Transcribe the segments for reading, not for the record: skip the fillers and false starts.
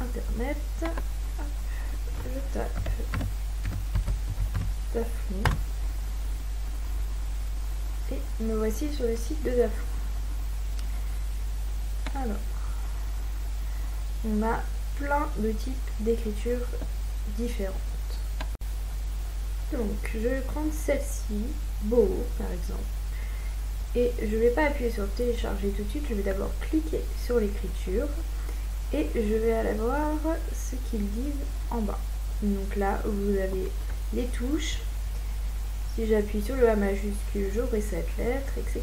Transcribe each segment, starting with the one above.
internet. Hop, je tape Daflon. Et me voici sur le site de Daflon. Alors, on a plein de types d'écriture différentes. Donc, je vais prendre celle-ci, Beau par exemple. Et je ne vais pas appuyer sur télécharger tout de suite, je vais d'abord cliquer sur l'écriture et je vais aller voir ce qu'ils disent en bas. Donc là, vous avez les touches. Si j'appuie sur le A majuscule, j'aurai cette lettre, etc.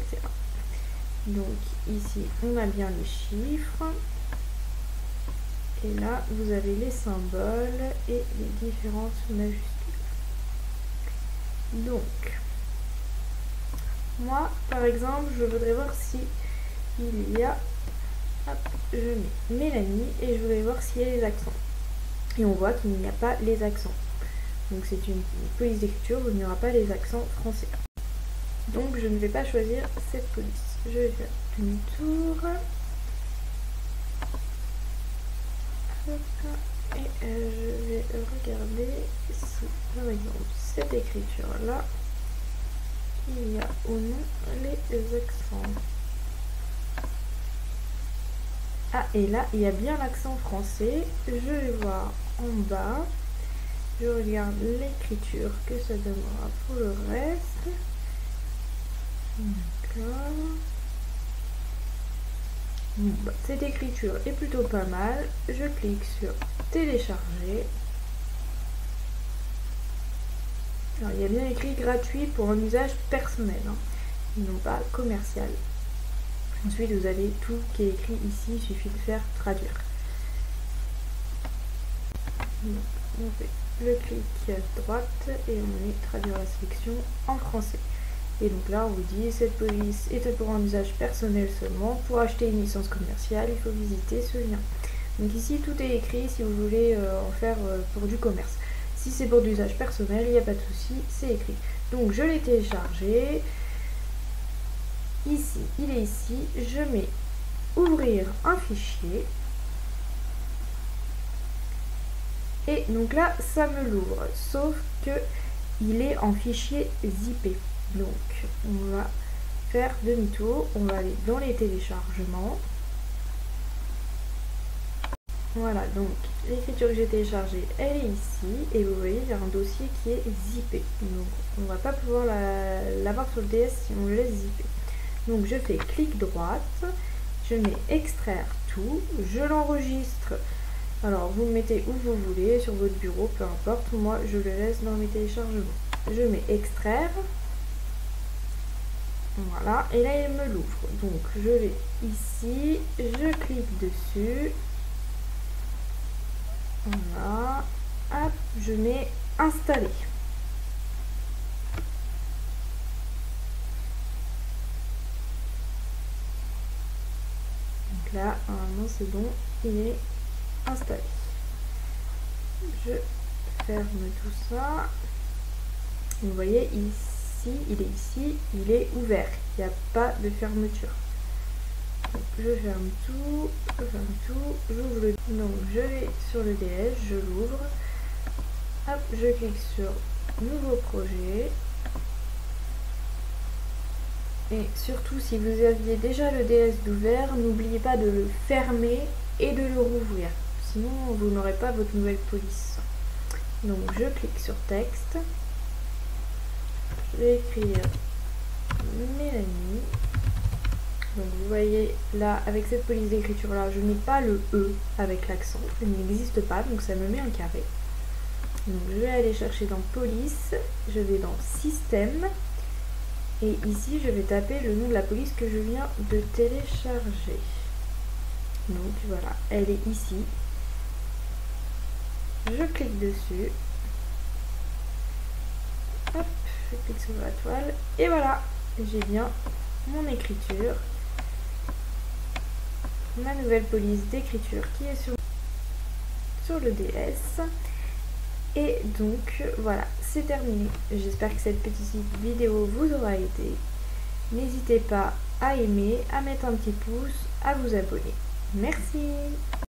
Donc ici, on a bien les chiffres. Et là, vous avez les symboles et les différentes majuscules. Donc, moi, par exemple, je voudrais voir si il y a... Hop, je mets Mélanie et je voudrais voir s'il y a les accents. Et on voit qu'il n'y a pas les accents. Donc c'est une police d'écriture où il n'y aura pas les accents français. Donc je ne vais pas choisir cette police. Je vais faire demi-tour. Et je vais regarder si, par exemple, cette écriture-là, il y a ou non les accents. Ah, et là, il y a bien l'accent français. Je vais voir en bas. Je regarde l'écriture que ça donnera pour le reste. D'accord. Bon, bah, cette écriture est plutôt pas mal. Je clique sur télécharger. Alors, il y a bien écrit gratuit pour un usage personnel, hein, et non pas commercial. Ensuite, vous avez tout qui est écrit ici, il suffit de faire traduire. Donc, on fait le clic droite et on met traduire la sélection en français. Et donc là, on vous dit, cette police est pour un usage personnel seulement. Pour acheter une licence commerciale, il faut visiter ce lien. Donc ici, tout est écrit si vous voulez en faire pour du commerce. Si c'est pour de l'usage personnel, il n'y a pas de souci, c'est écrit. Donc, je l'ai téléchargé. Ici, il est ici. Je mets ouvrir un fichier. Et donc là, ça me l'ouvre. Sauf que il est en fichier zippé. Donc, on va faire demi-tour. On va aller dans les téléchargements. Voilà, donc l'écriture que j'ai téléchargée, elle est ici. Et vous voyez, il y a un dossier qui est zippé. Donc, on ne va pas pouvoir l'avoir sur le DS si on le laisse zipper. Donc, je fais clic droite. Je mets extraire tout. Je l'enregistre. Alors, vous le mettez où vous voulez, sur votre bureau, peu importe. Moi, je le laisse dans mes téléchargements. Je mets extraire. Voilà, et là, il me l'ouvre. Donc, je vais ici, je clique dessus. Voilà. Hop, je mets installer. Donc là, normalement, c'est bon, il est installé. Je ferme tout ça. Vous voyez ici, il est ouvert. Il n'y a pas de fermeture. Donc, je ferme tout, j'ouvre le... Donc je vais sur le DS, je l'ouvre. Hop, je clique sur nouveau projet. Et surtout, si vous aviez déjà le DS d'ouvert, n'oubliez pas de le fermer et de le rouvrir. Sinon, vous n'aurez pas votre nouvelle police. Donc, je clique sur texte. Je vais écrire Mélanie. Donc, vous voyez là, avec cette police d'écriture là, je n'ai pas le E avec l'accent. Il n'existe pas, donc ça me met un carré. Donc, je vais aller chercher dans police. Je vais dans système. Et ici, je vais taper le nom de la police que je viens de télécharger. Donc voilà, elle est ici. Je clique dessus. Hop, je clique sur la toile. Et voilà, j'ai bien mon écriture. Ma nouvelle police d'écriture qui est sur le DS. Et donc voilà, c'est terminé. J'espère que cette petite vidéo vous aura aidé. N'hésitez pas à aimer, à mettre un petit pouce, à vous abonner. Merci.